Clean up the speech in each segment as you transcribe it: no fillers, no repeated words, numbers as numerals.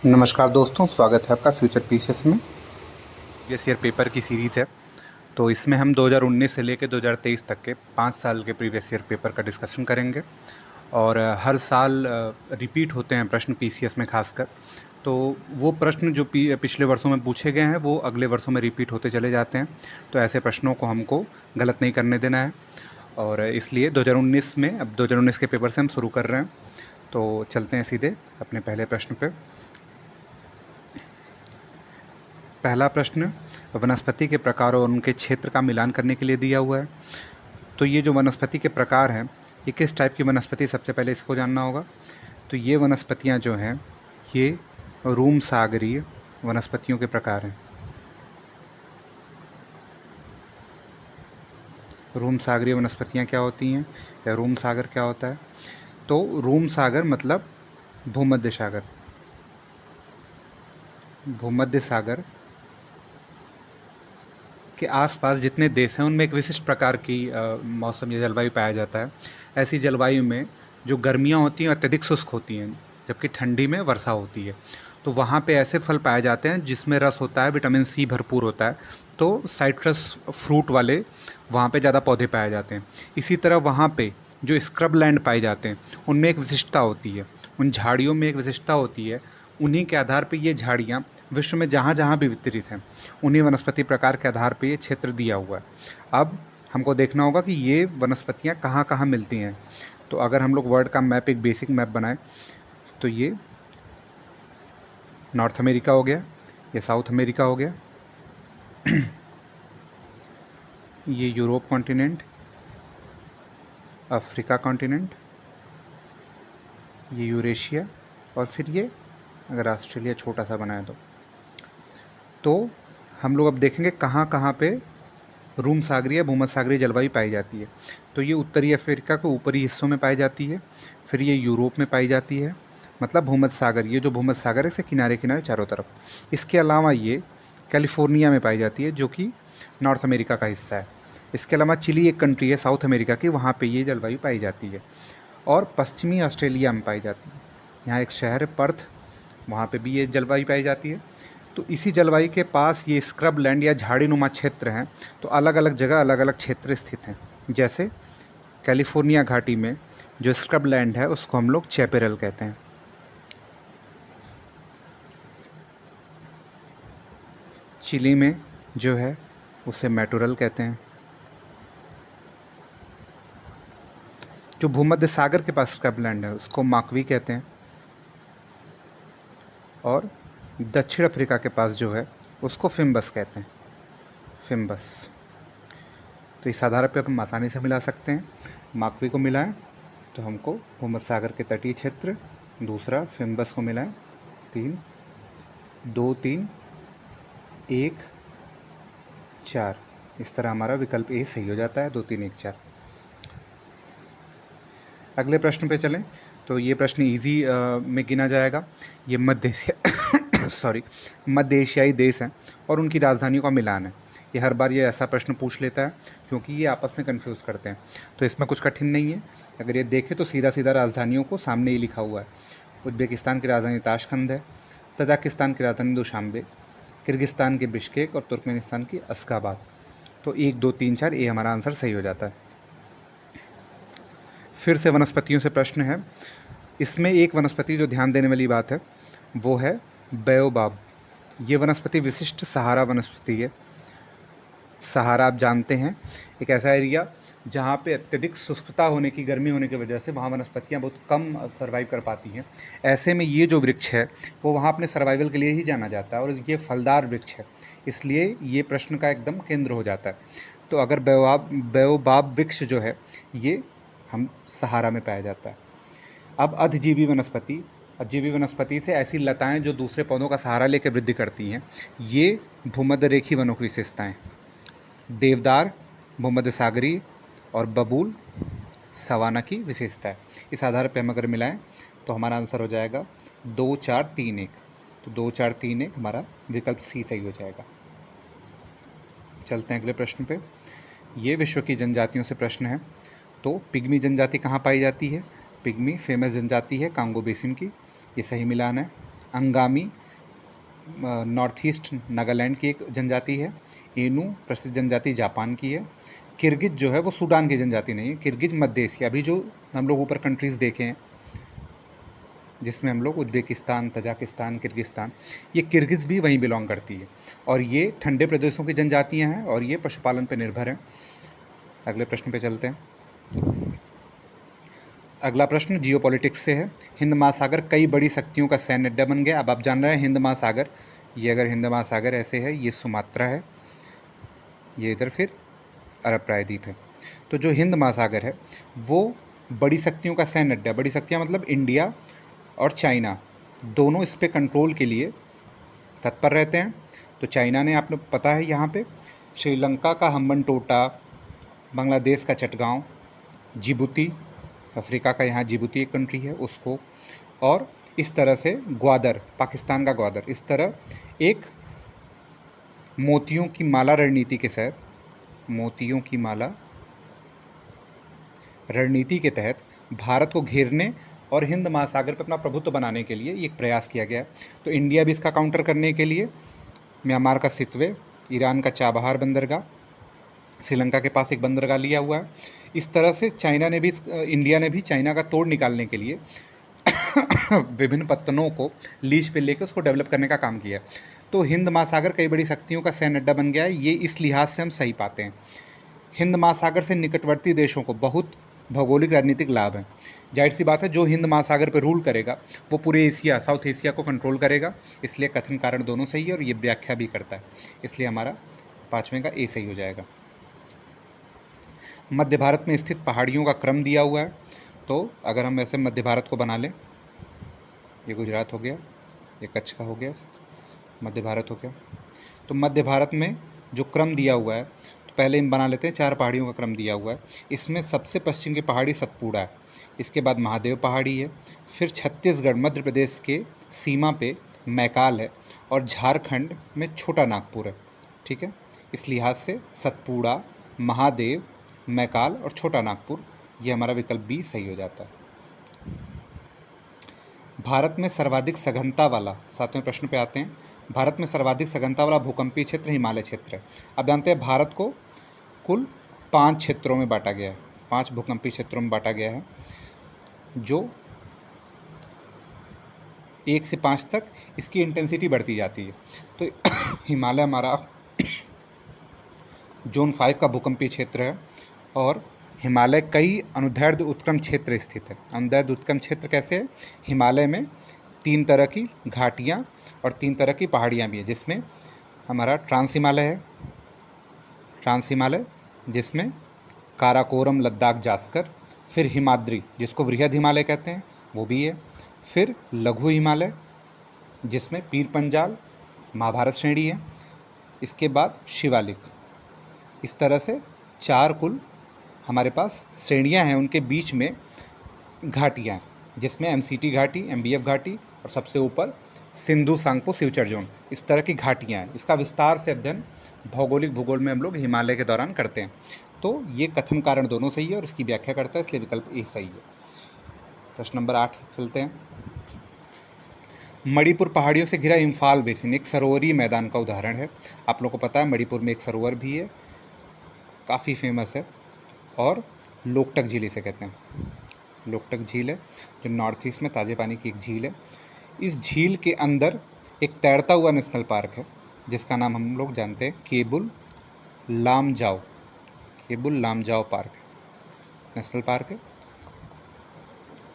नमस्कार दोस्तों, स्वागत है आपका फ्यूचर पीसेस में। प्रीवियस ईयर पेपर की सीरीज़ है। तो इसमें हम 2019 से लेकर 2023 तक के 5 साल के प्रीवियस ईयर पेपर का डिस्कशन करेंगे। और हर साल रिपीट होते हैं प्रश्न पीसीएस में खासकर। तो वो प्रश्न जो पिछले वर्षों में पूछे गए हैं वो अगले वर्षों में रिपीट होते चले जाते हैं। तो ऐसे प्रश्नों को हमको गलत नहीं करने देना है। और इसलिए 2019 में, अब 2019 के पेपर से हम शुरू कर रहे हैं। तो चलते हैं सीधे अपने पहले प्रश्न पे। पहला प्रश्न वनस्पति के प्रकार और उनके क्षेत्र का मिलान करने के लिए दिया हुआ है। तो ये जो वनस्पति के प्रकार हैं, ये किस टाइप की वनस्पति, सबसे पहले इसको जानना होगा। तो ये वनस्पतियाँ जो हैं, ये रूम सागरीय वनस्पतियों के प्रकार हैं। रूम सागरीय वनस्पतियाँ क्या होती हैं, या रूम सागर क्या होता है? तो रूम सागर मतलब भूमध्य सागर। भूमध्य सागर के आसपास जितने देश हैं उनमें एक विशिष्ट प्रकार की मौसम या जलवायु पाया जाता है। ऐसी जलवायु में जो गर्मियाँ होती हैं अत्यधिक शुष्क होती हैं, जबकि ठंडी में वर्षा होती है। तो वहाँ पे ऐसे फल पाए जाते हैं जिसमें रस होता है, विटामिन सी भरपूर होता है। तो साइट्रस फ्रूट वाले वहाँ पे ज़्यादा पौधे पाए जाते हैं। इसी तरह वहाँ पे जो स्क्रब लैंड पाए जाते हैं उनमें एक विशिष्टता होती है, उन झाड़ियों में एक विशिष्टता होती है। उन्हीं के आधार पर ये झाड़ियाँ विश्व में जहाँ जहाँ भी वितरित हैं, उन्हीं वनस्पति प्रकार के आधार पर ये क्षेत्र दिया हुआ है। अब हमको देखना होगा कि ये वनस्पतियाँ कहाँ कहाँ मिलती हैं। तो अगर हम लोग वर्ल्ड का मैप, एक बेसिक मैप बनाएं, तो ये नॉर्थ अमेरिका हो गया, ये साउथ अमेरिका हो गया, ये यूरोप कॉन्टिनेंट, अफ्रीका कॉन्टिनेंट, ये यूरेशिया, और फिर ये अगर ऑस्ट्रेलिया छोटा सा बनाए तो हम लोग अब देखेंगे कहाँ कहाँ पे रूम सागरीय, भूमध्य सागरीय जलवायु पाई जाती है। तो ये उत्तरी अफ्रीका के ऊपरी हिस्सों में पाई जाती है, फिर ये यूरोप में पाई जाती है, मतलब भूमध्य सागर, ये जो भूमध्य सागर है इसके किनारे किनारे चारों तरफ। इसके अलावा ये कैलिफोर्निया में पाई जाती है, जो कि नॉर्थ अमेरिका का हिस्सा है। इसके अलावा चिली एक कंट्री है साउथ अमेरिका की, वहाँ पर ये जलवायु पाई जाती है। और पश्चिमी ऑस्ट्रेलिया में पाई जाती है। यहाँ एक शहर है पर्थ, वहाँ पे भी ये जलवायु पाई जाती है। तो इसी जलवायु के पास ये स्क्रब लैंड या झाड़ी नुमा क्षेत्र हैं। तो अलग अलग जगह अलग अलग क्षेत्र स्थित हैं। जैसे कैलिफोर्निया घाटी में जो स्क्रब लैंड है उसको हम लोग चैपेरल कहते हैं। चिली में जो है उसे मैटोरल कहते हैं। जो भूमध्य सागर के पास स्क्रब लैंड है उसको माकवी कहते हैं। और दक्षिण अफ्रीका के पास जो है उसको फिम्बस कहते हैं, फिम्बस। तो इस आधार पर हम आसानी से मिला सकते हैं। माकवी को मिलाएं तो हमको भूमध्य सागर के तटीय क्षेत्र, दूसरा फिम्बस को मिलाएं, 3 2 3 1 4। इस तरह हमारा विकल्प ए सही हो जाता है, 2 3 1 4। अगले प्रश्न पे चलें। तो ये प्रश्न इजी में गिना जाएगा। ये मध्य एशिया मध्य एशियाई देश हैं और उनकी राजधानियों का मिलान है। ये हर बार ये ऐसा प्रश्न पूछ लेता है क्योंकि ये आपस में कंफ्यूज करते हैं। तो इसमें कुछ कठिन नहीं है। अगर ये देखें तो सीधा सीधा राजधानियों को सामने ही लिखा हुआ है। उज्बेकिस्तान की राजधानी ताशखंद है, तजाकिस्तान की राजधानी दुशांबे, किर्गिस्तान के बिश्केक और तुर्कमेनिस्तान की अश्गाबाद। तो 1 2 3 4 ये हमारा आंसर सही हो जाता है। फिर से वनस्पतियों से प्रश्न है। इसमें एक वनस्पति जो ध्यान देने वाली बात है वो है बेओबाब। ये वनस्पति विशिष्ट सहारा वनस्पति है। सहारा आप जानते हैं, एक ऐसा एरिया जहाँ पे अत्यधिक शुष्कता होने की, गर्मी होने की वजह से वहाँ वनस्पतियाँ बहुत कम सर्वाइव कर पाती हैं। ऐसे में ये जो वृक्ष है वो वहाँ अपने सर्वाइवल के लिए ही जाना जाता है और ये फलदार वृक्ष है, इसलिए ये प्रश्न का एकदम केंद्र हो जाता है। तो अगर बेओबाब वृक्ष जो है ये हम सहारा में पाया जाता है। अब अधजीवी वनस्पति से ऐसी लताएं जो दूसरे पौधों का सहारा लेकर वृद्धि करती हैं, ये भूमध्य रेखी वनों की विशेषताएं। देवदार भूमध्य सागरीय और बबूल सवाना की विशेषता है। इस आधार पर हम अगर मिलाएं तो हमारा आंसर हो जाएगा 2 4 3 1। तो 2 4 3 1 हमारा विकल्प सी सही हो जाएगा। चलते हैं अगले प्रश्न पे। ये विश्व की जनजातियों से प्रश्न है। तो पिग्मी जनजाति कहाँ पाई जाती है? पिग्मी फेमस जनजाति है कांगो बेसिन की, ये सही मिलान है। अंगामी नॉर्थ ईस्ट नागालैंड की एक जनजाति है। एनू प्रसिद्ध जनजाति जापान की है। किर्गिज जो है वो सूडान की जनजाति नहीं है। किर्गिज मध्य एशिया, अभी जो हम लोग ऊपर कंट्रीज़ देखे हैं जिसमें हम लोग उज्बेकिस्तान, तजाकिस्तान, किर्गिस्तान, ये किर्गिज भी वहीं बिलोंग करती है और ये ठंडे प्रदेशों की जनजातियां हैं और ये पशुपालन पर निर्भर हैं। अगले प्रश्न पे चलते हैं। अगला प्रश्न जियोपॉलिटिक्स से है। हिंद महासागर कई बड़ी शक्तियों का सैन्य अड्डा बन गया। अब आप जान रहे हैं हिंद महासागर, ये अगर हिंद महासागर ऐसे है, ये सुमात्रा है, ये इधर फिर अरब प्रायद्वीप है। तो जो हिंद महासागर है वो बड़ी शक्तियों का सैन्य अड्डा, बड़ी शक्तियाँ मतलब इंडिया और चाइना दोनों इस पे कंट्रोल के लिए तत्पर रहते हैं। तो चाइना ने, आप लोग पता है, यहाँ पे श्रीलंका का हम्बनटोटा, बांग्लादेश का चटगांव, जिबूती, अफ्रीका का यहाँ जिबूती एक कंट्री है उसको, और इस तरह से ग्वादर, पाकिस्तान का ग्वादर, इस तरह एक मोतियों की माला रणनीति के तहत, मोतियों की माला रणनीति के तहत भारत को घेरने और हिंद महासागर पर अपना प्रभुत्व बनाने के लिए ये एक प्रयास किया गया। तो इंडिया भी इसका काउंटर करने के लिए म्यांमार का सितवे, ईरान का चाबहार बंदरगाह, श्रीलंका के पास एक बंदरगाह लिया हुआ है। इस तरह से चाइना ने भी, इंडिया ने भी चाइना का तोड़ निकालने के लिए विभिन्न पत्तनों को लीज पे लेकर उसको डेवलप करने का काम किया। तो हिंद महासागर कई बड़ी शक्तियों का सैन्य अड्डा बन गया है, ये इस लिहाज से हम सही पाते हैं। हिंद महासागर से निकटवर्ती देशों को बहुत भौगोलिक राजनीतिक लाभ है। जाहिर सी बात है, जो हिंद महासागर पर रूल करेगा वो पूरे एशिया, साउथ एशिया को कंट्रोल करेगा, इसलिए कथन कारण दोनों सही है और ये व्याख्या भी करता है, इसलिए हमारा पाँचवें का ए सही हो जाएगा। मध्य भारत में स्थित पहाड़ियों का क्रम दिया हुआ है। तो अगर हम ऐसे मध्य भारत को बना लें, ये गुजरात हो गया, ये कच्छ का हो गया, मध्य भारत हो गया। तो मध्य भारत में जो क्रम दिया हुआ है, तो पहले हम बना लेते हैं, 4 पहाड़ियों का क्रम दिया हुआ है। इसमें सबसे पश्चिम की पहाड़ी सतपुड़ा है, इसके बाद महादेव पहाड़ी है, फिर छत्तीसगढ़ मध्य प्रदेश के सीमा पे मैकाल है और झारखंड में छोटा नागपुर है। ठीक है, इस लिहाज से सतपुड़ा, महादेव, मैकाल और छोटा नागपुर, ये हमारा विकल्प बी सही हो जाता है। भारत में सर्वाधिक सघनता वाला, 7वें प्रश्न पे आते हैं। भारत में सर्वाधिक सघनता वाला भूकंपीय क्षेत्र हिमालय क्षेत्र है। अब जानते हैं भारत को कुल 5 क्षेत्रों में बांटा गया है, 5 भूकंपीय क्षेत्रों में बांटा गया है, जो 1 से 5 तक इसकी इंटेंसिटी बढ़ती जाती है। तो हिमालय हमारा जोन 5 का भूकंपीय क्षेत्र है और हिमालय कई अनुदैर्ध्य उत्क्रम क्षेत्र स्थित है। अनुदैर्ध्य उत्क्रम क्षेत्र कैसे है? हिमालय में 3 तरह की घाटियाँ और 3 तरह की पहाड़ियाँ भी है, जिसमें हमारा ट्रांस हिमालय है, ट्रांस हिमालय जिसमें काराकोरम, लद्दाख, जास्कर, फिर हिमाद्री जिसको वृहद हिमालय कहते हैं वो भी है, फिर लघु हिमालय जिसमें पीर पंजाल, महाभारत श्रेणी है, इसके बाद शिवालिक। इस तरह से 4 कुल हमारे पास श्रेणियां हैं, उनके बीच में घाटियां हैं, जिसमें एमसीटी घाटी, एमबीएफ घाटी और सबसे ऊपर सिंधु सांगपो सिवचर जोन, इस तरह की घाटियां हैं। इसका विस्तार से अध्ययन भौगोलिक भूगोल में हम लोग हिमालय के दौरान करते हैं। तो ये कथन कारण दोनों सही है और इसकी व्याख्या करता है, इसलिए विकल्प ए सही है। प्रश्न नंबर 8 चलते हैं। मणिपुर पहाड़ियों से घिरा इम्फाल बेसिन एक सरोवरीय मैदान का उदाहरण है। आप लोगों को पता है मणिपुर में एक सरोवर भी है, काफ़ी फेमस है, और लोकटक झील इसे कहते हैं। लोकटक झील है जो नॉर्थ ईस्ट में ताजे पानी की एक झील है। इस झील के अंदर एक तैरता हुआ नेशनल पार्क है जिसका नाम हम लोग जानते हैं Keibul Lamjao, Keibul Lamjao park national park है।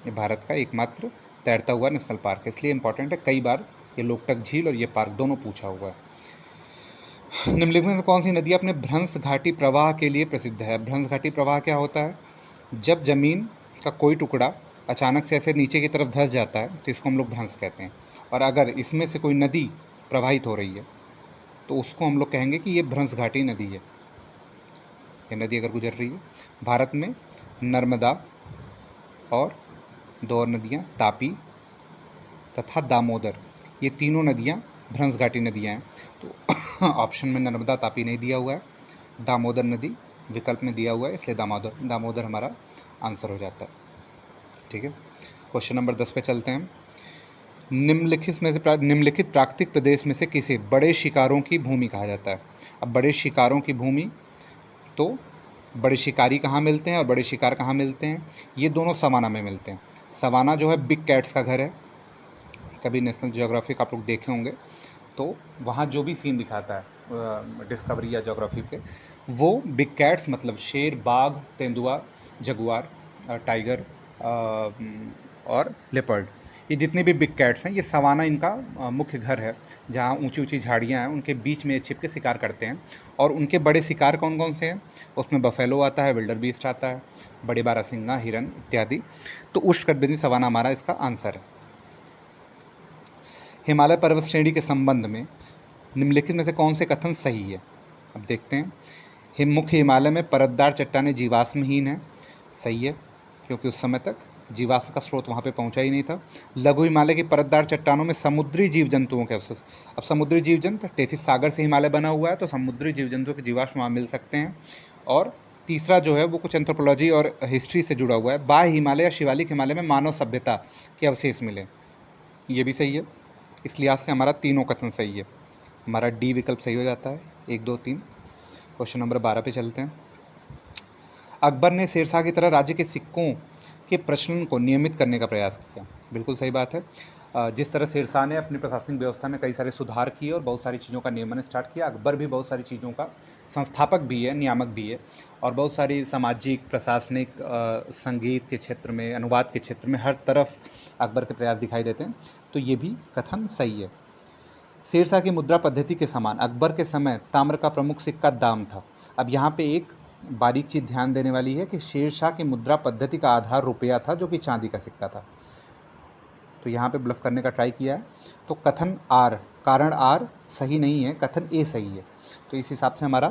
ये भारत का एकमात्र तैरता हुआ नेशनल पार्क है, इसलिए इंपॉर्टेंट है। कई बार ये लोकटक झील और ये पार्क दोनों पूछा हुआ है। निम्नलिखित में से कौन सी नदी अपने भ्रंश घाटी प्रवाह के लिए प्रसिद्ध है? भ्रंश घाटी प्रवाह क्या होता है? जब जमीन का कोई टुकड़ा अचानक से ऐसे नीचे की तरफ धंस जाता है तो इसको हम लोग भ्रंश कहते हैं, और अगर इसमें से कोई नदी प्रवाहित हो रही है तो उसको हम लोग कहेंगे कि ये भ्रंश घाटी नदी है। ये नदी अगर गुजर रही है, भारत में नर्मदा और 2 और नदियाँ तापी तथा दामोदर, ये तीनों नदियाँ भ्रंश घाटी नदियाँ हैं। तो ऑप्शन में नर्मदा तापी नहीं दिया हुआ है, दामोदर नदी विकल्प में दिया हुआ है, इसलिए दामोदर हमारा आंसर हो जाता है। ठीक है, क्वेश्चन नंबर 10 पे चलते हैं। निम्नलिखित प्राकृतिक प्रदेश में से किसे बड़े शिकारों की भूमि कहा जाता है? अब बड़े शिकारों की भूमि, तो बड़े शिकारी कहाँ मिलते हैं और बड़े शिकार कहाँ मिलते हैं? ये दोनों सवाना में मिलते हैं। सवाना जो है बिग कैट्स का घर है। कभी नेशनल ज्योग्राफिक आप लोग देखे होंगे तो वहाँ जो भी सीन दिखाता है डिस्कवरी या ज्योग्राफी पे, वो बिग कैट्स मतलब शेर, बाघ, तेंदुआ, जगुआर, टाइगर और लेपर्ड, ये जितने भी बिग कैट्स हैं ये सवाना इनका मुख्य घर है, जहाँ ऊंची ऊंची झाड़ियाँ हैं उनके बीच में छिप के शिकार करते हैं। और उनके बड़े शिकार कौन कौन से हैं? उसमें बफेलो आता है, विल्डर बीस्ट आता है, बड़े बारहसिंगा, हिरन इत्यादि। तो उष्णकटिबंधीय सवाना हमारा इसका आंसर है। हिमालय पर्वत श्रेणी के संबंध में निम्नलिखित में से कौन से कथन सही है? अब देखते हैं। मुख्य हिमालय में परतदार चट्टानें जीवाश्महीन है। सही है, क्योंकि उस समय तक जीवाश्म का स्रोत वहाँ पे पहुँचा ही नहीं था। लघु हिमालय की परतदार चट्टानों में समुद्री जीव जंतुओं के अवशेष। अब समुद्री जीव जंतु, टेथिस सागर से हिमालय बना हुआ है, तो समुद्री जीव जंतुओं के जीवाश्म वहाँ मिल सकते हैं। और तीसरा जो है वो कुछ एंथ्रोपोलॉजी और हिस्ट्री से जुड़ा हुआ है। बाह्य हिमालय या शिवालिक हिमालय में मानव सभ्यता के अवशेष मिले, ये भी सही है। इस लिहाज से हमारा तीनों कथन सही है। हमारा डी विकल्प सही हो जाता है। 1, 2, 3। क्वेश्चन नंबर 12 पे चलते हैं। अकबर ने शेरशाह की तरह राज्य के सिक्कों के प्रचलन को नियमित करने का प्रयास किया। बिल्कुल सही बात है। जिस तरह शेरशाह ने अपनी प्रशासनिक व्यवस्था में कई सारे सुधार किए और बहुत सारी चीज़ों का नियमन स्टार्ट किया, अकबर भी बहुत सारी चीज़ों का संस्थापक भी है, नियामक भी है, और बहुत सारी सामाजिक, प्रशासनिक, संगीत के क्षेत्र में, अनुवाद के क्षेत्र में, हर तरफ अकबर के प्रयास दिखाई देते हैं। तो ये भी कथन सही है। शेरशाह की मुद्रा पद्धति के समान अकबर के समय ताम्र का प्रमुख सिक्का दाम था। अब यहाँ पे एक बारीक चीज़ ध्यान देने वाली है कि शेरशाह की मुद्रा पद्धति का आधार रुपया था, जो कि चांदी का सिक्का था। तो यहाँ पे ब्लफ करने का ट्राई किया है। तो कथन आर, कारण आर सही नहीं है, कथन ए सही है। तो इस हिसाब से हमारा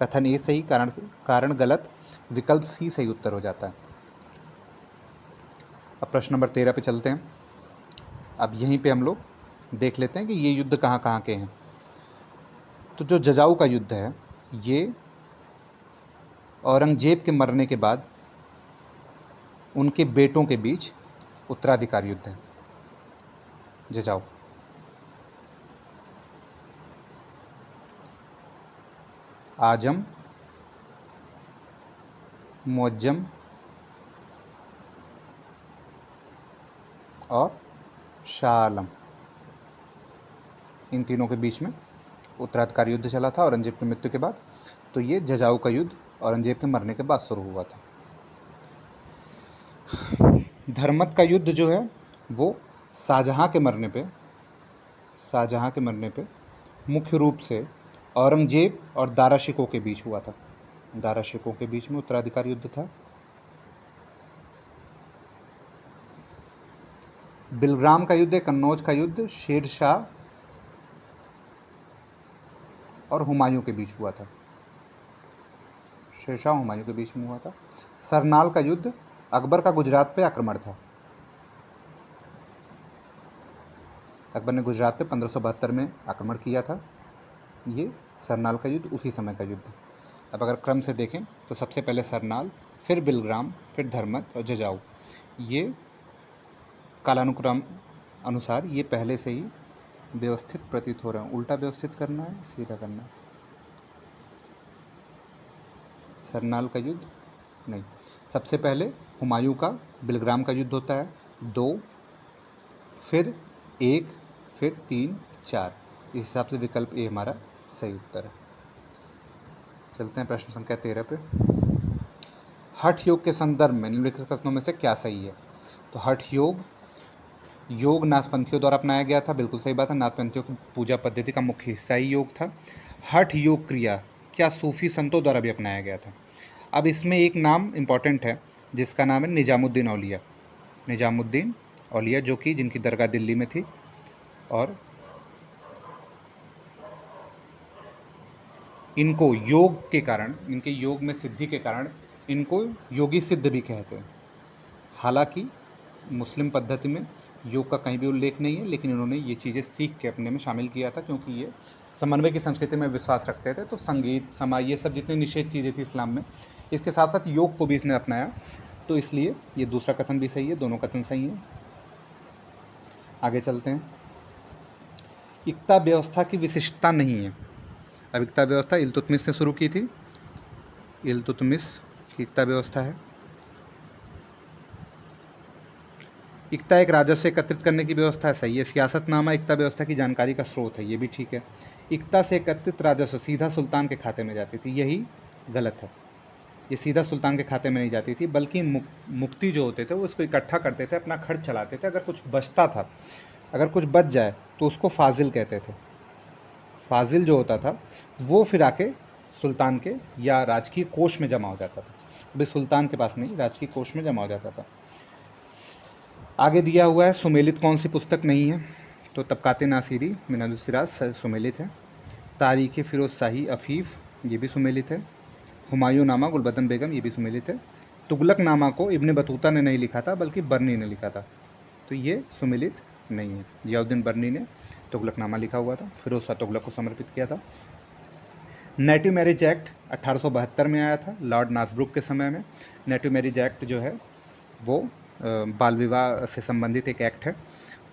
कथन ए सही, कारण गलत, विकल्प सी सही उत्तर हो जाता है। अब प्रश्न नंबर 13 पे चलते हैं। अब यहीं पे हम लोग देख लेते हैं कि ये युद्ध कहाँ कहाँ के हैं। तो जो जजाऊ का युद्ध है, ये औरंगजेब के मरने के बाद उनके बेटों के बीच उत्तराधिकार युद्ध है। जजाऊ, आजम, मुअज्जम और शाह आलम, इन तीनों के बीच में उत्तराधिकार युद्ध चला था औरंगजेब की मृत्यु के बाद। तो ये जजाऊ का युद्ध औरंगजेब के मरने के बाद शुरू हुआ था। धर्मत का युद्ध जो है वो शाहजहां के मरने पे मुख्य रूप से औरंगजेब और दारा शिकोह के बीच हुआ था। दारा शिकोह के बीच में उत्तराधिकार युद्ध था। बिलग्राम का युद्ध, कन्नौज का युद्ध शेरशाह और हुमायूं के बीच हुआ था। शेरशाह हुमायूं के बीच में हुआ था। सरनाल का युद्ध अकबर का गुजरात पे आक्रमण था। अकबर ने गुजरात पे 1572 में आक्रमण किया था। ये सरनाल का युद्ध उसी समय का युद्ध। अब अगर क्रम से देखें तो सबसे पहले सरनाल, फिर बिलग्राम, फिर धर्मत और जजाऊ। ये कालानुक्रम अनुसार ये पहले से ही व्यवस्थित प्रतीत हो रहे हैं। उल्टा व्यवस्थित करना है, सीधा करना है। सरनाल का युद्ध नहीं, सबसे पहले हुमायूं का बिलग्राम का युद्ध होता है, 2, फिर 1, फिर 3, 4। इस हिसाब से विकल्प ए हमारा सही उत्तर है। चलते हैं प्रश्न संख्या 13 पे। हठ योग के संदर्भ में निम्नलिखित कथनों में से क्या सही है? तो हठ योग नाथपंथियों द्वारा अपनाया गया था। बिल्कुल सही बात है। नाथपंथियों की पूजा पद्धति का मुख्य हिस्सा ही योग था। हठ योग क्रिया क्या सूफी संतों द्वारा भी अपनाया गया था? अब इसमें एक नाम इम्पॉर्टेंट है जिसका नाम है निजामुद्दीन औलिया। निजामुद्दीन औलिया जो कि जिनकी दरगाह दिल्ली में थी, और इनको योग के कारण, इनके योग में सिद्धि के कारण इनको योगी सिद्ध भी कहते हैं। हालांकि मुस्लिम पद्धति में योग का कहीं भी उल्लेख नहीं है, लेकिन इन्होंने ये चीज़ें सीख के अपने में शामिल किया था, क्योंकि ये समन्वय की संस्कृति में विश्वास रखते थे। तो संगीत, समाज, ये सब जितनी निषेध चीज़ें थी इस्लाम में, इसके साथ साथ योग को भी इसने अपनाया। तो इसलिए ये दूसरा कथन भी सही है, दोनों कथन सही हैं। आगे चलते हैं। इक्ता व्यवस्था की विशिष्टता नहीं है। अब इक्ता व्यवस्था इल्तुतमिश ने शुरू की थी, इल्तुतमिश की इक्ता व्यवस्था है। इक्ता एक राजस्व एकत्रित करने की व्यवस्था है, सही है। सियासतनामा इक्ता व्यवस्था की जानकारी का स्रोत है, ये भी ठीक है। इक्ता से एकत्रित राजस्व सीधा सुल्तान के खाते में जाती थी, यही गलत है। ये सीधा सुल्तान के खाते में नहीं जाती थी, बल्कि मुफ्ती जो होते थे वो इसको इकट्ठा करते थे, अपना खर्च चलाते थे। अगर कुछ बचता था, अगर कुछ बच जाए तो उसको फाजिल कहते थे। फाजिल जो होता था वो फिर आके सुल्तान के या राजकीय कोष में जमा हो जाता था। अभी सुल्तान के पास नहीं, राजकीय कोष में जमा हो जाता था। आगे दिया हुआ है सुमेलित कौन सी पुस्तक नहीं है, तो तबकाते नासिरी मिनाजुल सिराज सुमेलित है। तारीख़ फ़िरोज़ शाही अफ़ीफ़, ये भी सुमेलित है। हुमायूं नामा गुलबदन बेगम, ये भी सुमेलित है। तुगलक नामा को इब्न बतूता ने नहीं लिखा था, बल्कि बर्नी ने लिखा था, तो ये सुमेलित नहीं है। जियाउद्दीन बर्नी ने तुगलकनामा लिखा हुआ था, फिरोज शाह तुगलक को समर्पित किया था। नेटिव मैरिज एक्ट 1872 में आया था, लॉर्ड नॉर्थब्रुक के समय में। नेटिव मैरिज एक्ट जो है वो बाल विवाह से संबंधित एक एक्ट है,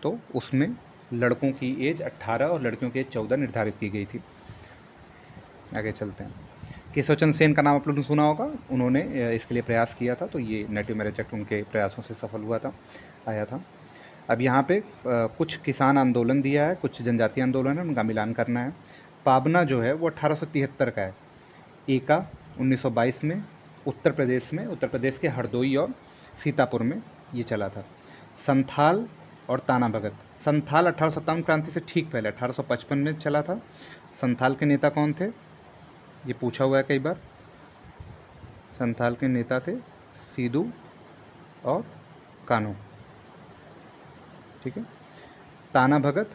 तो उसमें लड़कों की एज 18 और लड़कियों की एज 14 निर्धारित की गई थी। आगे चलते हैं। केशव चंद्र सेन का नाम आप लोगों ने सुना होगा, उन्होंने इसके लिए प्रयास किया था, तो ये नेटिव मैरिज एक्ट उनके प्रयासों से सफल हुआ था, आया था। अब यहाँ पे कुछ किसान आंदोलन दिया है, कुछ जनजातीय आंदोलन है, उनका मिलान करना है। पाबना जो है वो 1873 का है। एका 1922 में उत्तर प्रदेश के हरदोई और सीतापुर में ये चला था। संथाल और ताना भगत, संथाल 1857 क्रांति से ठीक पहले 1855 में चला था। संथाल के नेता कौन थे, ये पूछा हुआ है कई बार। संथाल के नेता थे सीधू और कान्हू, ठीक है। ताना भगत,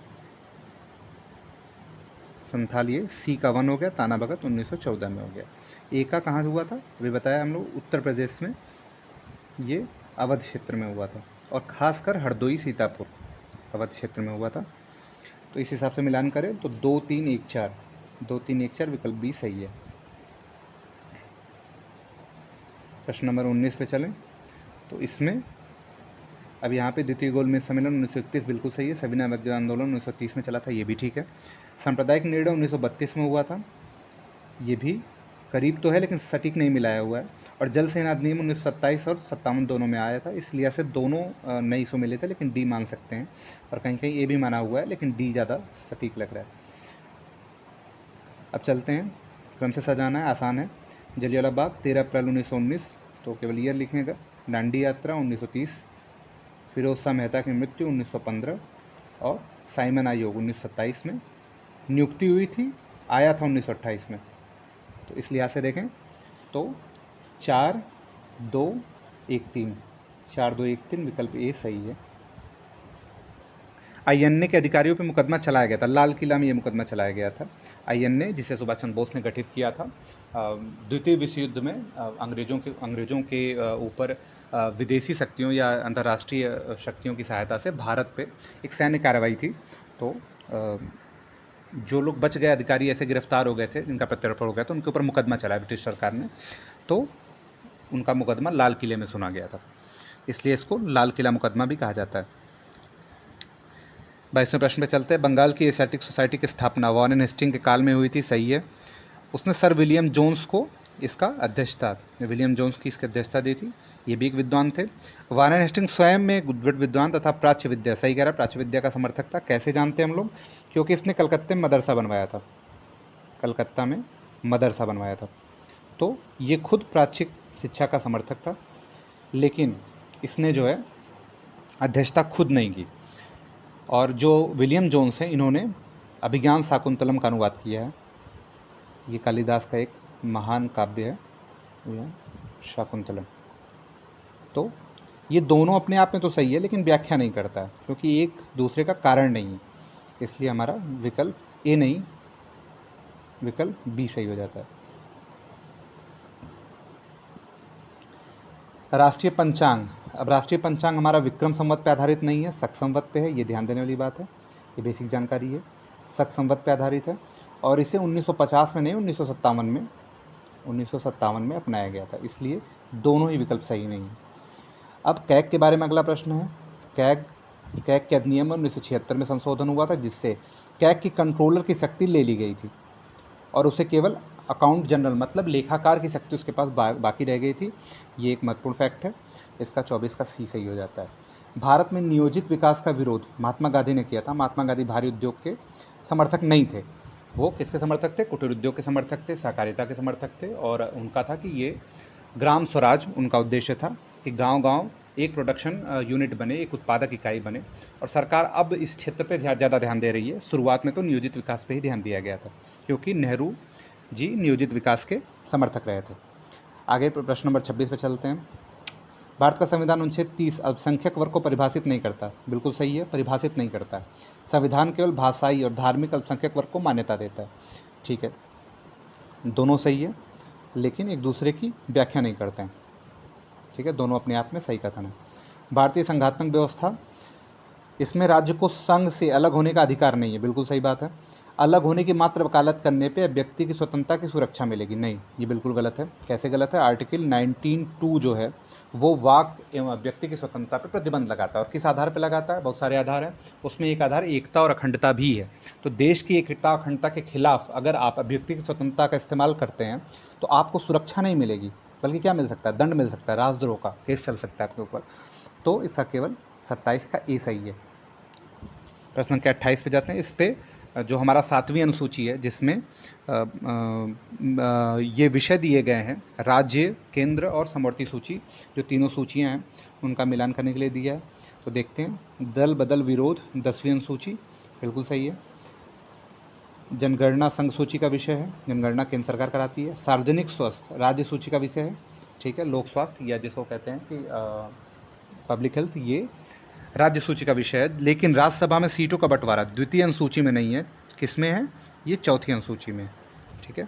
संथाल ये सी का 1 हो गया, ताना भगत 1914 में हो गया। एका कहाँ हुआ था, अभी बताया हम लोग, उत्तर प्रदेश में, ये अवध क्षेत्र में हुआ था, और खासकर हरदोई सीतापुर अवध क्षेत्र में हुआ था। तो इस हिसाब से मिलान करें तो 2, 3, 1, 4, 2, 3, 1, 4 विकल्प बी सही है। प्रश्न नंबर 19 पे चलें, तो इसमें अब यहाँ पे द्वितीय गोलमेज सम्मेलन 1931 बिल्कुल सही है। सविनय अवज्ञा आंदोलन 1930 में चला था, ये भी ठीक है। सांप्रदायिक निर्णय 1932 में हुआ था, ये भी करीब तो है लेकिन सटीक नहीं मिलाया हुआ है। और जल सेना अधिनियम 1927 और 57 दोनों में आया था, इसलिए से दोनों नहीं सो मिले थे, लेकिन डी मान सकते हैं। और कहीं कहीं ये भी माना हुआ है, लेकिन डी ज़्यादा सटीक लग रहा है। अब चलते हैं, क्रम से सजाना है, आसान है। जलियांवाला बाग 13 अप्रैल 1919, तो केवल ईयर लिखिएगा। दांडी यात्रा 1930, फिरोज शाह मेहता की मृत्यु 1915, और साइमन आयोग 1927 में। नियुक्ति हुई थी, आया था 1928 में। तो इस लिहाज से देखें तो 4, 2, 1, 3, 4, 2, 1, 3 विकल्प ए सही है। आईएनए के अधिकारियों पर मुकदमा चलाया गया था, लाल किला में ये मुकदमा चलाया गया था। आईएनए, जिसे सुभाष चंद्र बोस ने गठित किया था द्वितीय विश्व युद्ध में, अंग्रेजों के ऊपर विदेशी शक्तियों या अंतर्राष्ट्रीय शक्तियों की सहायता से भारत पे एक सैन्य कार्रवाई थी। तो जो लोग बच गए अधिकारी ऐसे गिरफ्तार हो गए थे, जिनका प्रत्यर्पण हो गया था, उनके ऊपर मुकदमा चलाया ब्रिटिश सरकार ने, तो उनका मुकदमा लाल किले में सुना गया था, इसलिए इसको लाल किला मुकदमा भी कहा जाता है। 22वें प्रश्न पे चलते हैं। बंगाल की एशियाटिक सोसाइटी की स्थापना वारेन हेस्टिंग के काल में हुई थी, सही है। उसने सर विलियम जोन्स को इसका अध्यक्षता, विलियम जोन्स की इसकी अध्यक्षता दी थी, ये भी एक विद्वान थे। वारेन हेस्टिंग स्वयं में एक विद्वान तथा प्राच्य विद्या, सही कह रहा है, प्राच्य विद्या का समर्थक था। कैसे जानते हैं हम लोग, क्योंकि इसने कलकत्ते में मदरसा बनवाया था, कलकत्ता में मदरसा बनवाया था। तो ये खुद प्राच्य शिक्षा का समर्थक था, लेकिन इसने जो है अध्यक्षता खुद नहीं की। और जो विलियम जोन्स हैं, इन्होंने अभिज्ञान शाकुंतलम का अनुवाद किया है। ये कालिदास का एक महान काव्य है शाकुंतलम। तो ये दोनों अपने आप में तो सही है, लेकिन व्याख्या नहीं करता है, क्योंकि एक दूसरे का कारण नहीं है, इसलिए हमारा विकल्प ए नहीं, विकल्प बी सही हो जाता है। राष्ट्रीय पंचांग, अब राष्ट्रीय पंचांग हमारा विक्रम संवत पे आधारित नहीं है, शक संवत पे है, ये ध्यान देने वाली बात है, ये बेसिक जानकारी है। शक संवत पे आधारित है, और इसे 1950 में नहीं 1957 में अपनाया गया था, इसलिए दोनों ही विकल्प सही नहीं है। अब कैग के बारे में अगला प्रश्न है। कैग कैग के अधिनियम में 1976 में संशोधन हुआ था, जिससे कैग की कंट्रोलर की शक्ति ले ली गई थी और उसे केवल अकाउंट जनरल मतलब लेखाकार की शक्ति उसके पास बाकी रह गई थी। ये एक महत्वपूर्ण फैक्ट है। इसका 24 का सी सही हो जाता है। भारत में नियोजित विकास का विरोध महात्मा गांधी ने किया था। महात्मा गांधी भारी उद्योग के समर्थक नहीं थे। वो किसके समर्थक थे? कुटीर उद्योग के समर्थक थे, सहकारिता के समर्थक थे, और उनका था कि ये ग्राम स्वराज उनका उद्देश्य था कि गांव-गांव एक प्रोडक्शन यूनिट बने, एक उत्पादक इकाई बने, और सरकार अब इस क्षेत्र पे ज़्यादा ध्यान दे रही है। शुरुआत में तो नियोजित विकास पे ही ध्यान दिया गया था, क्योंकि नेहरू जी नियोजित विकास के समर्थक रहे थे। आगे प्रश्न नंबर 26 पे चलते हैं। भारत का संविधान अनुच्छेद 30 अल्पसंख्यक वर्ग को परिभाषित नहीं करता। बिल्कुल सही है, परिभाषित नहीं करता है। संविधान केवल भाषाई और धार्मिक अल्पसंख्यक वर्ग को मान्यता देता है। ठीक है, दोनों सही है, लेकिन एक दूसरे की व्याख्या नहीं करते हैं। ठीक है, दोनों अपने आप में सही कथन है। भारतीय संघात्मक व्यवस्था, इसमें राज्य को संघ से अलग होने का अधिकार नहीं है। बिल्कुल सही बात है। अलग होने की मात्र वकालत करने पे व्यक्ति की स्वतंत्रता की सुरक्षा मिलेगी, नहीं, ये बिल्कुल गलत है। कैसे गलत है? आर्टिकल 19(2) जो है वो वाक एवं व्यक्ति की स्वतंत्रता पर प्रतिबंध लगाता है। और किस आधार पर लगाता है? बहुत सारे आधार हैं, उसमें एक आधार एकता और अखंडता भी है। तो देश की एकता अखंडता के खिलाफ अगर आप व्यक्ति की स्वतंत्रता का इस्तेमाल करते हैं तो आपको सुरक्षा नहीं मिलेगी, बल्कि क्या मिल सकता है? दंड मिल सकता है, राजद्रोह का केस चल सकता है आपके ऊपर। तो इसका केवल 27 का ए सही है। प्रश्न संख्या 28 पे जाते हैं। इस पे जो हमारा 7वीं अनुसूची है, जिसमें ये विषय दिए गए हैं, राज्य, केंद्र और समवर्ती सूची, जो तीनों सूचियां हैं उनका मिलान करने के लिए दिया है। तो देखते हैं। दल बदल विरोध 10वीं अनुसूची, बिल्कुल सही है। जनगणना संघ सूची का विषय है, जनगणना केंद्र सरकार कराती है। सार्वजनिक स्वास्थ्य राज्य सूची का विषय है। ठीक है, लोक स्वास्थ्य या जिसको कहते हैं कि पब्लिक हेल्थ, ये राज्य सूची का विषय है। लेकिन राज्यसभा में सीटों का बंटवारा द्वितीय अनुसूची में नहीं है। किसमें है? ये चौथी अनुसूची में। ठीक है,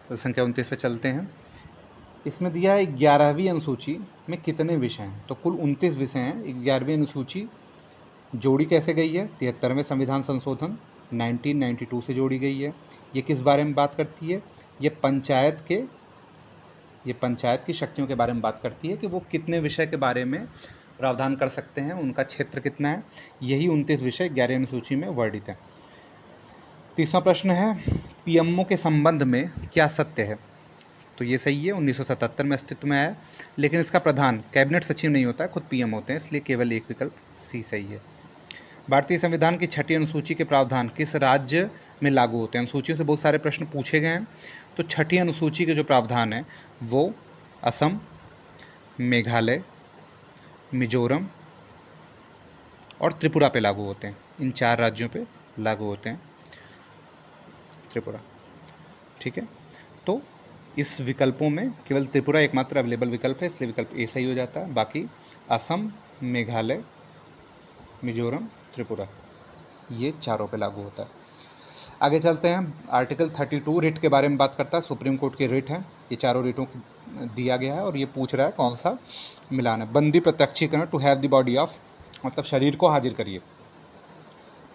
तो संख्या 29 पे चलते हैं। इसमें दिया है 11वीं अनुसूची में कितने विषय हैं? तो कुल 29 विषय हैं। 11वीं अनुसूची जोड़ी कैसे गई है? 73वें संविधान संशोधन 1992 से जोड़ी गई है। ये किस बारे में बात करती है? ये पंचायत की शक्तियों के बारे में बात करती है कि वो कितने विषय के बारे में प्रावधान कर सकते हैं, उनका क्षेत्र कितना है। यही 29 विषय 11वीं अनुसूची में वर्णित है। 30वां प्रश्न है, पीएमओ के संबंध में क्या सत्य है? तो ये सही है, 1977 में अस्तित्व में आया, लेकिन इसका प्रधान कैबिनेट सचिव नहीं होता है, खुद पीएम होते हैं, इसलिए केवल एक विकल्प सी सही है। भारतीय संविधान की 6ठी अनुसूची के प्रावधान किस राज्य में लागू होते हैं? अनुसूचियों से बहुत सारे प्रश्न पूछे गए हैं। तो 6ठी अनुसूची के जो प्रावधान है वो असम, मेघालय, मिजोरम और त्रिपुरा पे लागू होते हैं। इन 4 राज्यों पे लागू होते हैं। त्रिपुरा, ठीक है। तो इस विकल्पों में केवल त्रिपुरा एकमात्र अवेलेबल विकल्प है, इसलिए विकल्प ए सही हो जाता है। बाकी असम, मेघालय, मिजोरम, त्रिपुरा, ये चारों पे लागू होता है। आगे चलते हैं। आर्टिकल 32 रिट के बारे में बात करता है। सुप्रीम कोर्ट की रिट है, ये चारों रिटों को दिया गया है और ये पूछ रहा है कौन सा मिलान है। बंदी प्रत्यक्षीकरण, to have the body of, मतलब शरीर को हाजिर करिए।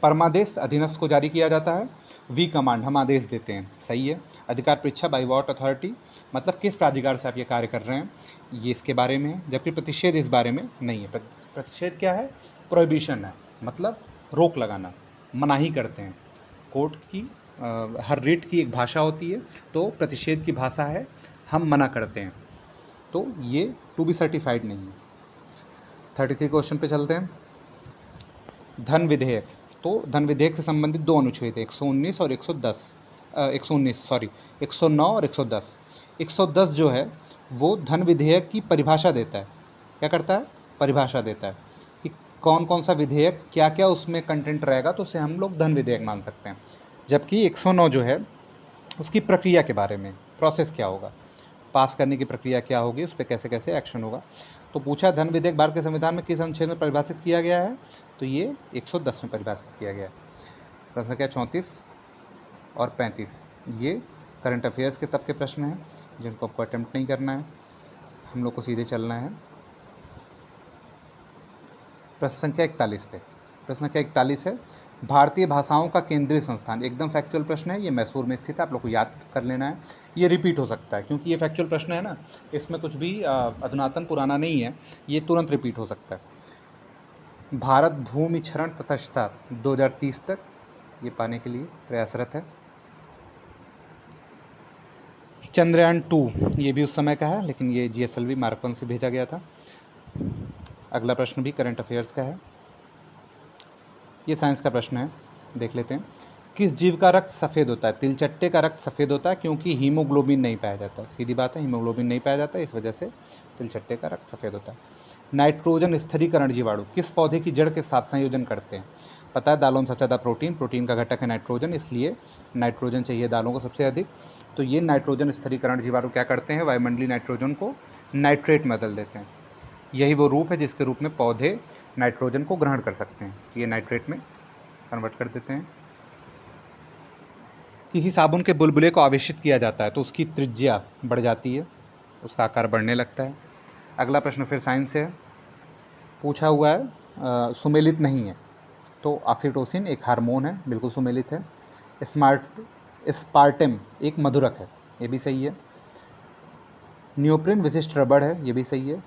परमादेश अधीनस्थ को जारी किया जाता है। वी कमांड, हम आदेश देते हैं, सही है। अधिकार परीक्षा, बाई वॉट अथॉरिटी, मतलब किस प्राधिकार से आप ये कार्य कर रहे हैं, ये इसके बारे में है। जबकि प्रतिषेध इस बारे में नहीं है। प्रतिषेध क्या है? प्रोहिबिशन है, मतलब रोक लगाना, मनाही करते हैं। कोर्ट की हर रिट की एक भाषा होती है, तो प्रतिषेध की भाषा है हम मना करते हैं। तो ये टू बी सर्टिफाइड नहीं है। 33 क्वेश्चन पे चलते हैं। धन विधेयक, तो धन विधेयक से संबंधित 2 अनुच्छेद, 119 और 110, 109 और 110। 110 जो है वो धन विधेयक की परिभाषा देता है। क्या करता है? परिभाषा देता है कि कौन कौन सा विधेयक, क्या क्या उसमें कंटेंट रहेगा, तो उसे हम लोग धन विधेयक मान सकते हैं। जबकि 109 जो है उसकी प्रक्रिया के बारे में, प्रोसेस क्या होगा, पास करने की प्रक्रिया क्या होगी, उस पर कैसे कैसे एक्शन होगा। तो पूछा धन विधेयक भारत के संविधान में किस अनुच्छेद में परिभाषित किया गया है? तो ये 110 में परिभाषित किया गया है। प्रश्न संख्या 34 और 35 ये करंट अफेयर्स के तब के प्रश्न हैं जिनको आपको अटेम्प्ट नहीं करना है, हम लोग को सीधे चलना है। प्रश्न संख्या 41 पे, प्रश्न संख्या 41 है, भारतीय भाषाओं का केंद्रीय संस्थान, एकदम फैक्चुअल प्रश्न है, ये मैसूर में स्थित है, आप लोग को याद कर लेना है। ये रिपीट हो सकता है क्योंकि ये फैक्चुअल प्रश्न है ना, इसमें कुछ भी अधुनातन पुराना नहीं है, ये तुरंत रिपीट हो सकता है। भारत भूमि क्षरण तटस्थता 2030 तक ये पाने के लिए प्रयासरत है। चंद्रयान 2 ये भी उस समय का है, लेकिन ये GSLV मार्क 1 से भेजा गया था। अगला प्रश्न भी करंट अफेयर्स का है, ये साइंस का प्रश्न है, देख लेते हैं। किस जीव का रक्त सफ़ेद होता है? तिलचट्टे का रक्त सफ़ेद होता है क्योंकि हीमोग्लोबिन नहीं पाया जाता। सीधी बात है, हीमोग्लोबिन नहीं पाया जाता, इस वजह से तिलचट्टे का रक्त सफ़ेद होता है। नाइट्रोजन स्थिरीकरण जीवाणु किस पौधे की जड़ के साथ संयोजन करते हैं? पता है दालों में सबसे ज़्यादा प्रोटीन का घटक है नाइट्रोजन, इसलिए नाइट्रोजन चाहिए दालों को सबसे अधिक। तो ये नाइट्रोजन स्थिरीकरण जीवाणु क्या करते हैं? वायुमंडलीय नाइट्रोजन को नाइट्रेट में बदल देते हैं। यही वो रूप है जिसके रूप में पौधे नाइट्रोजन को ग्रहण कर सकते हैं, ये नाइट्रेट में कन्वर्ट कर देते हैं। किसी साबुन के बुलबुले को आवेशित किया जाता है तो उसकी त्रिज्या बढ़ जाती है, उसका आकार बढ़ने लगता है। अगला प्रश्न फिर साइंस से है, पूछा हुआ है सुमेलित नहीं है, तो ऑक्सीटोसिन एक हार्मोन है, बिल्कुल सुमेलित है। स्पार्टेम एक मधुरक है, ये भी सही है। नियोप्रिन विशिष्ट रबड़ है, ये भी सही है।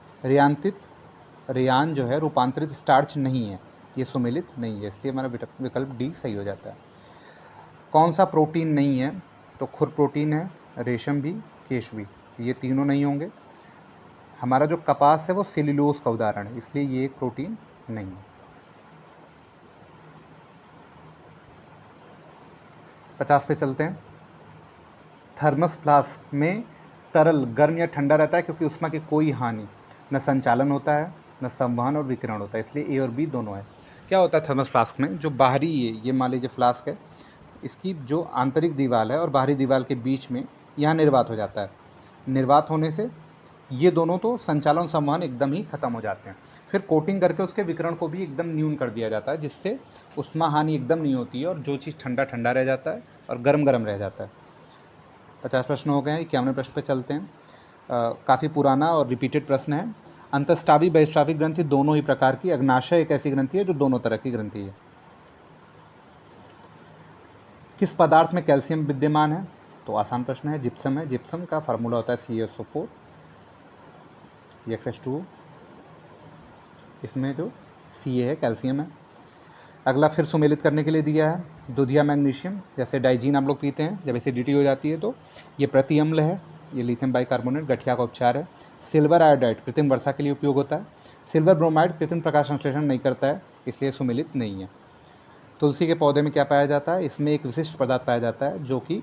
रेयान जो है रूपांतरित स्टार्च नहीं है, ये सुमेलित नहीं है, इसलिए हमारा विकल्प डी सही हो जाता है। कौन सा प्रोटीन नहीं है? तो खुर प्रोटीन है, रेशम भी, केश भी, ये तीनों नहीं होंगे। हमारा जो कपास है वो सेल्यूलोज का उदाहरण है, इसलिए ये एक प्रोटीन नहीं है। 50 पे चलते हैं। थर्मस फ्लास्क में तरल गर्म या ठंडा रहता है क्योंकि ऊष्मा की कोई हानि न संचालन होता है न संवहन और विकिरण होता है, इसलिए ए और बी दोनों है। क्या होता है थर्मस फ्लास्क में? जो बाहरी ये मान लीजिए फ्लास्क है, इसकी जो आंतरिक दीवार है और बाहरी दीवार के बीच में यहाँ निर्वात हो जाता है। निर्वात होने से ये दोनों तो संचालन संवहन एकदम ही खत्म हो जाते हैं। फिर कोटिंग करके उसके विकिरण को भी एकदम न्यून कर दिया जाता है, जिससे ऊष्मा हानि एकदम नहीं होती है और जो चीज़ ठंडा ठंडा रह जाता है और गर्म गर्म रह जाता है। 50 प्रश्न हो गए हैं, 51वें प्रश्न पे चलते हैं। काफ़ी पुराना और रिपीटेड प्रश्न है। अंतस्रावी बहिस्रावी ग्रंथि दोनों ही प्रकार की, अग्नाशय एक ऐसी ग्रंथि है जो दोनों तरह की ग्रंथि है। किस पदार्थ में कैल्शियम विद्यमान है? तो आसान प्रश्न है, जिप्सम है। जिप्सम का फार्मूला होता है CaSO4 X2, इसमें जो Ca है कैल्शियम है। अगला फिर सुमेलित करने के लिए दिया है दुधिया मैग्नीशियम, जैसे डाइजीन हम लोग पीते हैं जब एसिडिटी हो जाती है, तो ये प्रति अम्ल है। ये लिथियम बाइकार्बोनेट गठिया का उपचार है। सिल्वर आयोडाइड कृत्रिम वर्षा के लिए उपयोग होता है। सिल्वर ब्रोमाइड कृत्रिम प्रकाश संश्लेषण नहीं करता है, इसलिए सुमेलित नहीं है। तुलसी के पौधे में क्या पाया जाता है? इसमें एक विशिष्ट पदार्थ पाया जाता है जो कि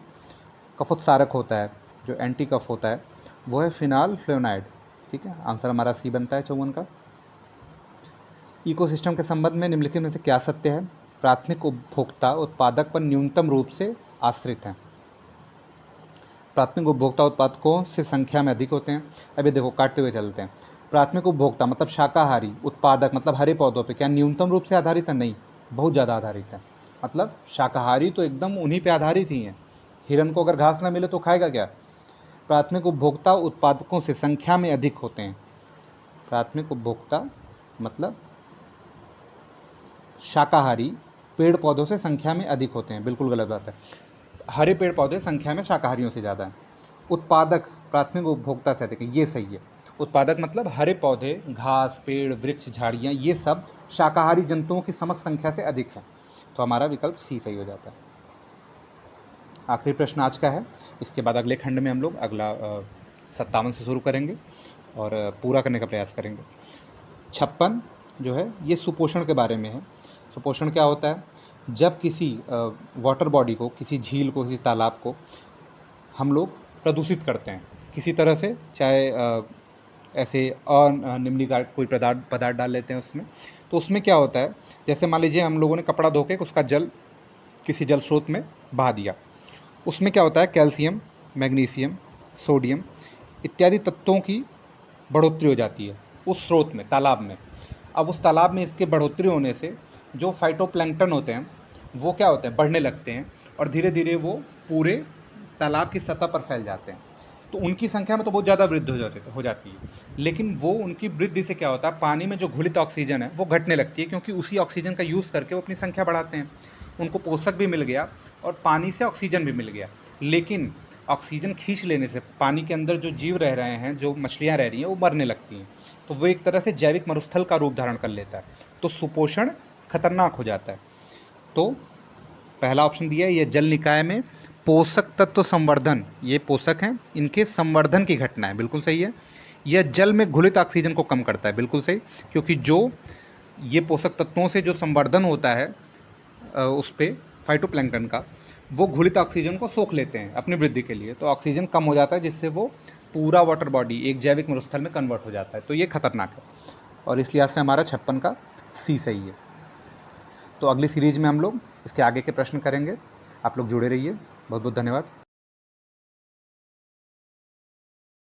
कफोत्सारक होता है, जो एंटी कफ होता है, वो है फिनाल फ्लेवोनाइड। ठीक है, आंसर हमारा सी बनता है 54 का। इकोसिस्टम के संबंध में निम्नलिखित में से क्या सत्य है? प्राथमिक उपभोक्ता उत्पादक पर न्यूनतम रूप से आश्रित हैं। प्राथमिक उपभोक्ता उत्पादकों से संख्या में अधिक होते हैं। अभी देखो काटते हुए चलते हैं। प्राथमिक उपभोक्ता मतलब शाकाहारी, उत्पादक मतलब हरे पौधों पे क्या न्यूनतम रूप से आधारित है? नहीं, बहुत ज़्यादा आधारित है। मतलब शाकाहारी तो एकदम उन्हीं पे आधारित ही हैं। हिरन को अगर घास ना मिले तो खाएगा क्या? प्राथमिक उपभोक्ता उत्पादकों से संख्या में अधिक होते हैं। प्राथमिक उपभोक्ता मतलब शाकाहारी पेड़ पौधों से संख्या में अधिक होते हैं, बिल्कुल गलत बात है। हरे पेड़ पौधे संख्या में शाकाहारियों से ज़्यादा हैं। उत्पादक प्राथमिक उपभोक्ता से अधिक है, ये सही है। उत्पादक मतलब हरे पौधे, घास, पेड़, वृक्ष, झाड़ियाँ, ये सब शाकाहारी जंतुओं की समस्त संख्या से अधिक है, तो हमारा विकल्प सी सही हो जाता है। आखिरी प्रश्न आज का है, इसके बाद अगले खंड में हम लोग अगला 57 से शुरू करेंगे और पूरा करने का प्रयास करेंगे। 56 जो है ये सुपोषण के बारे में है। सुपोषण क्या होता है? जब किसी वाटर बॉडी को, किसी झील को, किसी तालाब को हम लोग प्रदूषित करते हैं किसी तरह से, चाहे ऐसे अनिम्नलिखित कोई पदार्थ डाल लेते हैं उसमें, तो उसमें क्या होता है, जैसे मान लीजिए हम लोगों ने कपड़ा धो के उसका जल किसी जल स्रोत में बहा दिया, उसमें क्या होता है, कैल्शियम, मैग्नीशियम, सोडियम इत्यादि तत्वों की बढ़ोतरी हो जाती है उस स्रोत में, तालाब में। अब उस तालाब में इसके बढ़ोतरी होने से जो फाइटोप्लैंक्टन होते हैं वो क्या होते हैं, बढ़ने लगते हैं और धीरे धीरे वो पूरे तालाब की सतह पर फैल जाते हैं। तो उनकी संख्या में तो बहुत ज़्यादा वृद्धि हो जाती है, लेकिन वो उनकी वृद्धि से क्या होता है, पानी में जो घुलित ऑक्सीजन है वो घटने लगती है, क्योंकि उसी ऑक्सीजन का यूज़ करके वो अपनी संख्या बढ़ाते हैं। उनको पोषक भी मिल गया और पानी से ऑक्सीजन भी मिल गया। लेकिन ऑक्सीजन खींच लेने से पानी के अंदर जो जीव रह रहे हैं, जो मछलियाँ रह रही हैं, वो मरने लगती हैं। तो वो एक तरह से जैविक मरुस्थल का रूप धारण कर लेता है, तो सुपोषण खतरनाक हो जाता है। तो पहला ऑप्शन दिया है, ये जल निकाय में पोषक तत्व संवर्धन, ये पोषक हैं, इनके संवर्धन की घटना है, बिल्कुल सही है। यह जल में घुलित ऑक्सीजन को कम करता है, बिल्कुल सही, क्योंकि जो ये पोषक तत्वों से जो संवर्धन होता है उस पे फाइटोप्लैंक्टन का, वो घुलित ऑक्सीजन को सोख लेते हैं अपनी वृद्धि के लिए, तो ऑक्सीजन कम हो जाता है, जिससे वो पूरा वाटर बॉडी एक जैविक मरुस्थल में कन्वर्ट हो जाता है। तो ये खतरनाक है, और इस लिहाज से हमारा 56 का सी सही है। तो अगली सीरीज में हम लोग इसके आगे के प्रश्न करेंगे। आप लोग जुड़े रहिए। बहुत बहुत धन्यवाद।